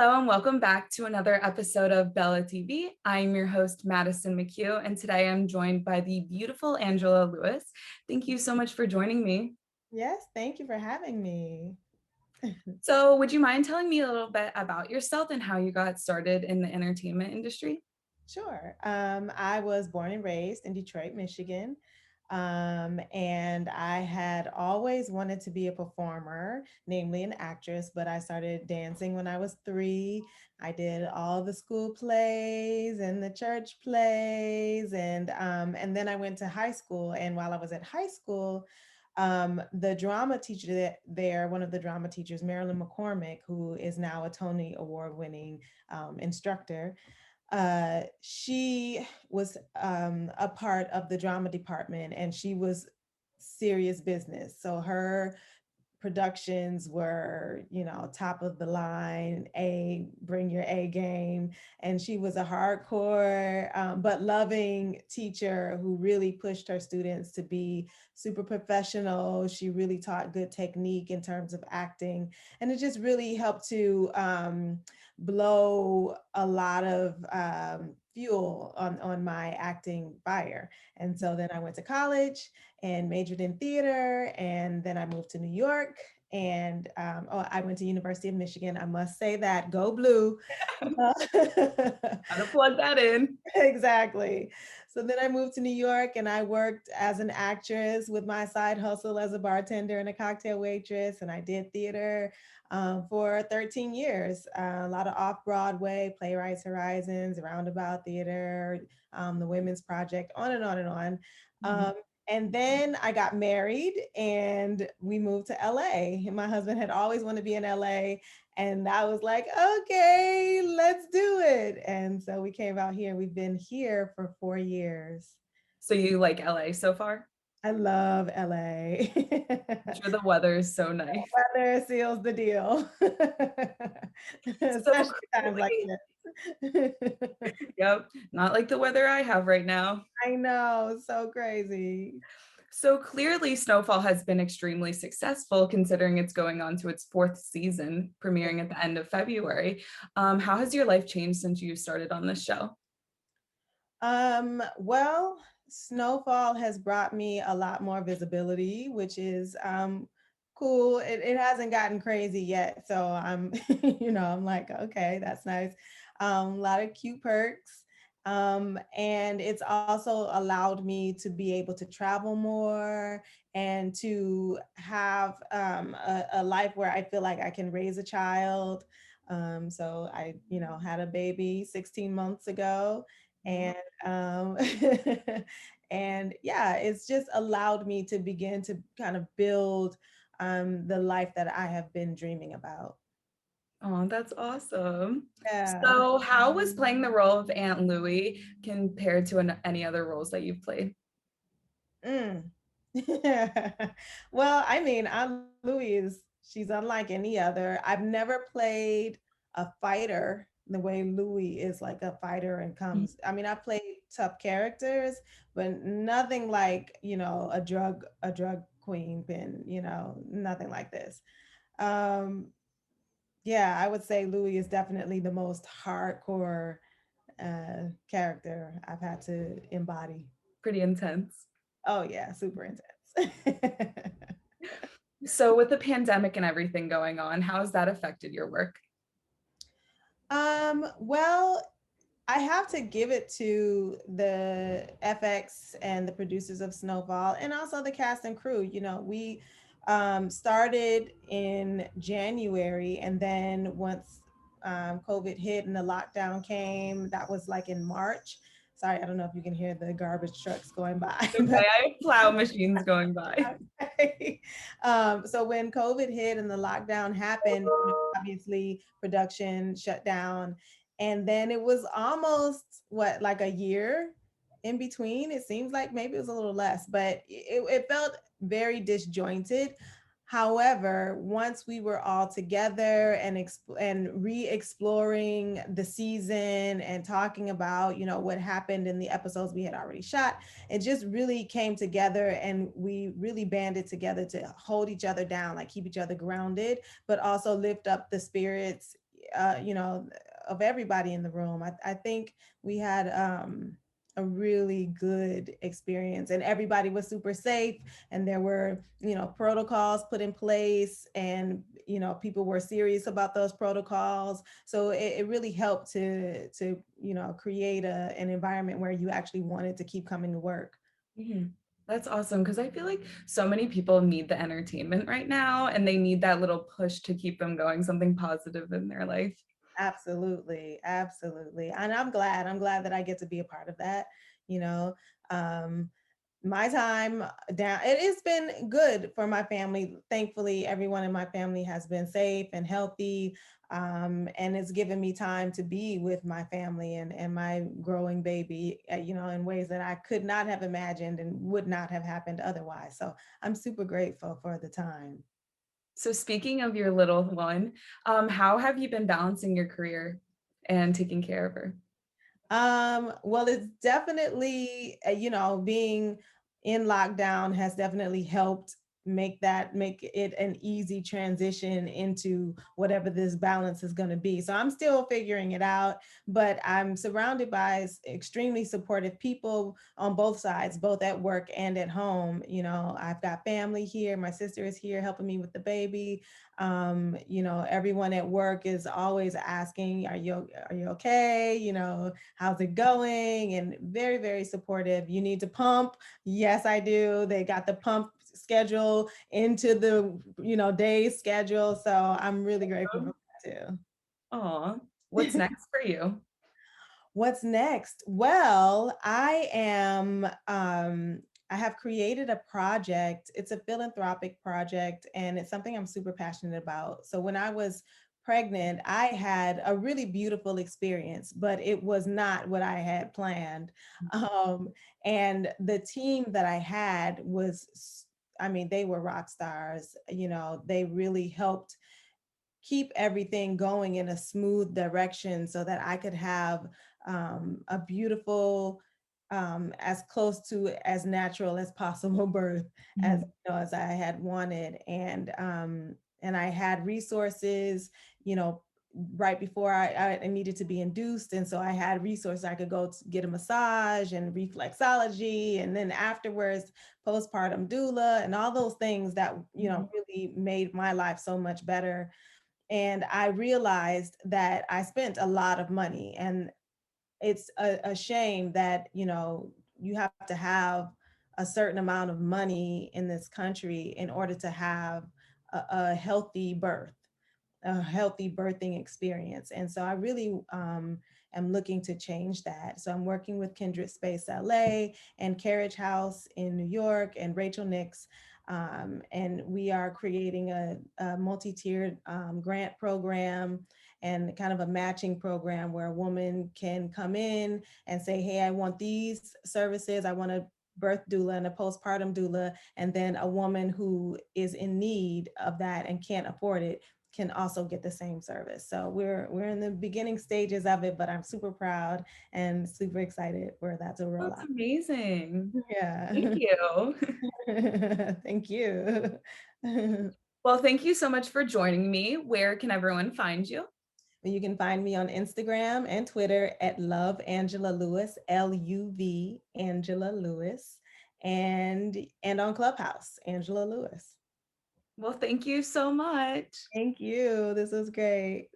Hello and welcome back to another episode of Bella TV. I'm your host, Madison McHugh, and today I'm joined by the beautiful Angela Lewis. Thank you so much for joining me. Yes, thank you for having me. So would you mind telling me a little bit about yourself and how you got started in the entertainment industry? Sure. I was born and raised in Detroit, Michigan. And I had always wanted to be a performer, namely an actress, but I started dancing when I was 3. I did all the school plays and the church plays, and then I went to high school. And while I was at high school, the drama teacher there, one of the drama teachers, Marilyn McCormick, who is now a Tony Award winning instructor, she was a part of the drama department, and she was serious business. So her productions were, top of the line, bring your A game. And she was a hardcore, but loving teacher who really pushed her students to be super professional. She really taught good technique in terms of acting. And it just really helped to blow a lot of fuel on my acting fire. And so then I went to college and majored in theater, and then I moved to New York. And I went to University of Michigan. I must say that, go blue. Gotta plug that in. Exactly. So then I moved to New York, and I worked as an actress with my side hustle as a bartender and a cocktail waitress. And I did theater for 13 years, a lot of off Broadway, Playwrights Horizons, Roundabout Theater, the Women's Project, on and on and on. Um, and then I got married and we moved to LA. And my husband had always wanted to be in LA. And I was like, okay, let's do it. And so we came out here. We've been here for 4 years. So you like LA so far? I love LA. I'm sure the weather is so nice. Weather seals the deal. So Especially times like clearly, this. yep, not like the weather I have right now. I know, so crazy. So clearly, Snowfall has been extremely successful considering it's going on to its 4th season, premiering at the end of February. How has your life changed since you started on this show? Well, Snowfall has brought me a lot more visibility, which is cool. It hasn't gotten crazy yet. So I'm, I'm like, okay, that's nice. A lot of cute perks. And it's also allowed me to be able to travel more and to have a life where I feel like I can raise a child. So I, had a baby 16 months ago, and um, and yeah, it's just allowed me to begin to kind of build the life that I have been dreaming about. Oh, that's awesome. Yeah. So, how was playing the role of Aunt Louie compared to any other roles that you've played? Mm. Well, I mean, Aunt Louie she's unlike any other. I've never played a fighter the way Louie is like a fighter and comes. I mean, I played tough characters, but nothing like, a drug queen pin, nothing like this. Um, yeah, I would say Louis is definitely the most hardcore character I've had to embody. Pretty intense. Oh yeah, super intense. So, with the pandemic and everything going on, how has that affected your work? Well, I have to give it to the FX and the producers of Snowfall, and also the cast and crew. We started in January, and then once COVID hit and the lockdown came, that was like in March. Sorry, I don't know if you can hear the garbage trucks going by. Okay, I have plow machines going by. So when COVID hit and the lockdown happened, obviously production shut down. And then it was almost like a year in between. It seems like maybe it was a little less, but it felt very disjointed. However, once we were all together and re-exploring the season and talking about, what happened in the episodes we had already shot, it just really came together, and we really banded together to hold each other down, like keep each other grounded, but also lift up the spirits you know, of everybody in the room. I think we had a really good experience, and everybody was super safe, and there were, you know, protocols put in place, and, you know, people were serious about those protocols. So it really helped you know, create an environment where you actually wanted to keep coming to work. Mhm. That's awesome because I feel like so many people need the entertainment right now and they need that little push to keep them going, something positive in their life. Absolutely, absolutely. And I'm glad that I get to be a part of that, you know. Um, my time down, it has been good for my family. Thankfully, everyone in my family has been safe and healthy. And it's given me time to be with my family and my growing baby, you know, in ways that I could not have imagined and would not have happened otherwise. So I'm super grateful for the time. So speaking of your little one, how have you been balancing your career and taking care of her? Well, it's definitely, you know, being in lockdown has definitely helped make it an easy transition into whatever this balance is going to be. So I'm still figuring it out, but I'm surrounded by extremely supportive people on both sides, both at work and at home. You know, I've got family here. My sister is here helping me with the baby. You know, everyone at work is always asking, are you okay? You know, how's it going? And very, very supportive. You need to pump? Yes, I do. They got the pump schedule into the, you know, day's schedule. So I'm really grateful for that Aw, what's too. next for you? What's next? Well, I have created a project. It's a philanthropic project and it's something I'm super passionate about. So when I was pregnant, I had a really beautiful experience, but it was not what I had planned. Um, and the team that I had I mean, they were rock stars. You know, they really helped keep everything going in a smooth direction so that I could have a beautiful, as close to as natural as possible birth as, Mhm. you know, as I had wanted. And I had resources, you know, right before I needed to be induced. And so I had resources. I could go to get a massage and reflexology. And then afterwards, postpartum doula and all those things that, you know, Mhm. really made my life so much better. And I realized that I spent a lot of money, and it's a shame that, you know, you have to have a certain amount of money in this country in order to have a healthy birth, a healthy birthing experience. And so I really am looking to change that. So I'm working with Kindred Space LA and Carriage House in New York and Rachel Nix. And we are creating a multi-tiered grant program and kind of a matching program where a woman can come in and say, hey, I want these services. I want a birth doula and a postpartum doula. And then a woman who is in need of that and can't afford it can also get the same service. So we're in the beginning stages of it, but I'm super proud and super excited for that to roll That's out. amazing. Thank Yeah. you. Thank you. Well, thank you so much for joining me. Where can everyone find you? You can find me on Instagram and Twitter at Love Angela Lewis, LUV Angela Lewis, and on Clubhouse, Angela Lewis. Well, thank you so much. Thank you. This was great.